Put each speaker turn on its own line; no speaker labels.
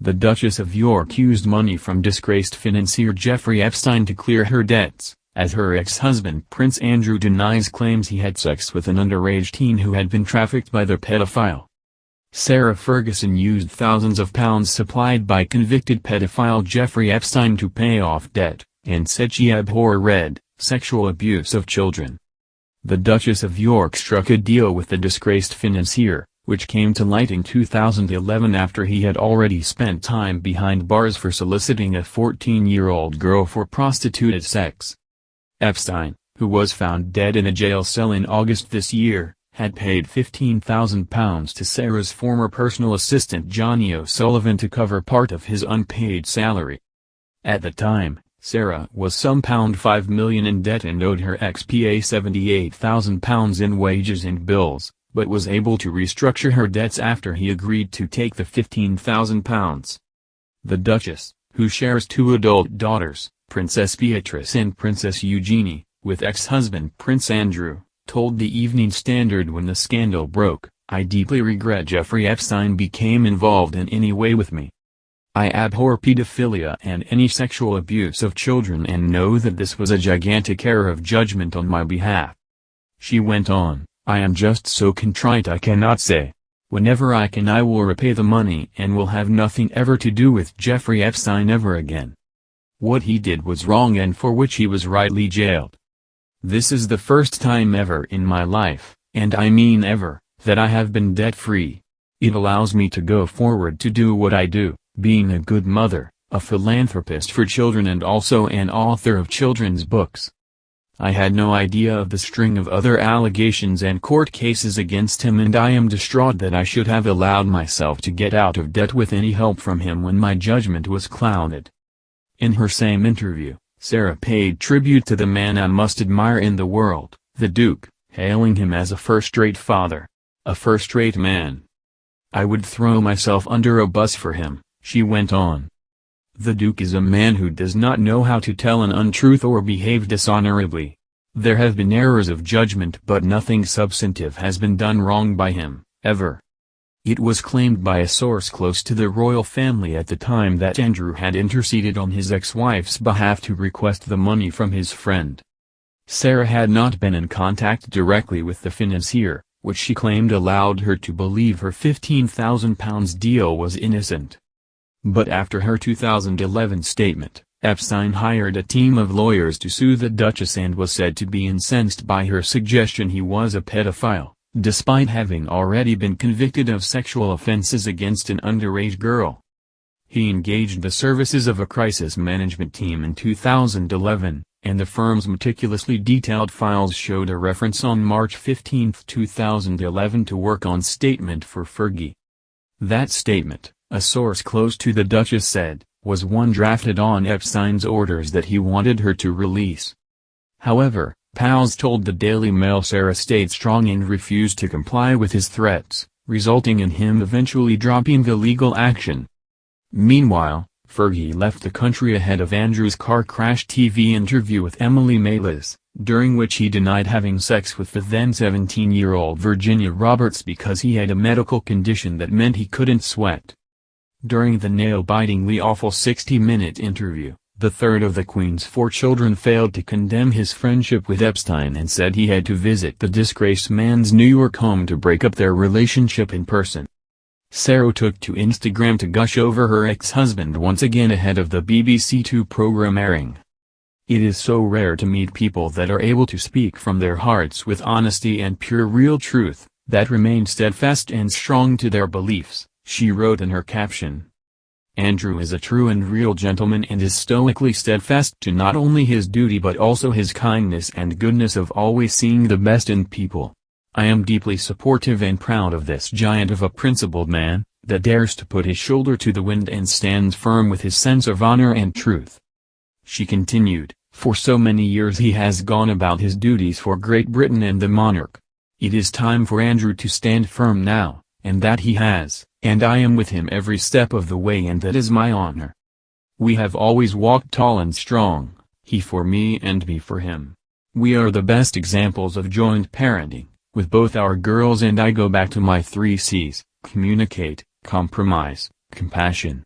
The Duchess of York used money from disgraced financier Jeffrey Epstein to clear her debts, as her ex-husband Prince Andrew denies claims he had sex with an underage teen who had been trafficked by the pedophile. Sarah Ferguson used thousands of pounds supplied by convicted pedophile Jeffrey Epstein to pay off debt, and said she abhorred sexual abuse of children. The Duchess of York struck a deal with the disgraced financier, which came to light in 2011 after he had already spent time behind bars for soliciting a 14-year-old girl for prostituted sex. Epstein, who was found dead in a jail cell in August this year, had paid £15,000 to Sarah's former personal assistant Johnny O'Sullivan to cover part of his unpaid salary. At the time, Sarah was some £5 million in debt and owed her ex-PA £78,000 in wages and bills, but was able to restructure her debts after he agreed to take the £15,000. The Duchess, who shares two adult daughters, Princess Beatrice and Princess Eugenie, with ex-husband Prince Andrew, told the Evening Standard when the scandal broke, "I deeply regret Jeffrey Epstein became involved in any way with me. I abhor pedophilia and any sexual abuse of children and know that this was a gigantic error of judgment on my behalf." She went on, "I am just so contrite I cannot say. Whenever I can I will repay the money and will have nothing ever to do with Jeffrey Epstein ever again. What he did was wrong and for which he was rightly jailed. This is the first time ever in my life, and I mean ever, that I have been debt-free. It allows me to go forward to do what I do, being a good mother, a philanthropist for children and also an author of children's books. I had no idea of the string of other allegations and court cases against him and I am distraught that I should have allowed myself to get out of debt with any help from him when my judgment was clouded." In her same interview, Sarah paid tribute to the man I most admire in the world, the Duke, hailing him as a first-rate father, a first-rate man. "I would throw myself under a bus for him," she went on. "The Duke is a man who does not know how to tell an untruth or behave dishonorably. There have been errors of judgment but nothing substantive has been done wrong by him, ever." It was claimed by a source close to the royal family at the time that Andrew had interceded on his ex-wife's behalf to request the money from his friend. Sarah had not been in contact directly with the financier, which she claimed allowed her to believe her £15,000 deal was innocent. But after her 2011 statement, Epstein hired a team of lawyers to sue the Duchess and was said to be incensed by her suggestion he was a pedophile, despite having already been convicted of sexual offenses against an underage girl. He engaged the services of a crisis management team in 2011, and the firm's meticulously detailed files showed a reference on March 15, 2011 to work on statement for Fergie. That statement, a source close to the Duchess said, was one drafted on Epstein's orders that he wanted her to release. However, pals told the Daily Mail Sarah stayed strong and refused to comply with his threats, resulting in him eventually dropping the legal action. Meanwhile, Fergie left the country ahead of Andrew's car crash TV interview with Emily Maitlis, during which he denied having sex with the then 17-year-old Virginia Roberts because he had a medical condition that meant he couldn't sweat. During the nail-bitingly awful 60-minute interview, the third of the Queen's 4 children failed to condemn his friendship with Epstein and said he had to visit the disgraced man's New York home to break up their relationship in person. Sarah took to Instagram to gush over her ex-husband once again ahead of the BBC Two program airing. "It is so rare to meet people that are able to speak from their hearts with honesty and pure real truth, that remain steadfast and strong to their beliefs," she wrote in her caption. "Andrew is a true and real gentleman and is stoically steadfast to not only his duty but also his kindness and goodness of always seeing the best in people. I am deeply supportive and proud of this giant of a principled man, that dares to put his shoulder to the wind and stands firm with his sense of honor and truth." She continued, "For so many years he has gone about his duties for Great Britain and the monarch. It is time for Andrew to stand firm now, and that he has, and I am with him every step of the way and that is my honor. We have always walked tall and strong, he for me and me for him. We are the best examples of joint parenting, with both our girls and I go back to my 3 C's, communicate, compromise, compassion.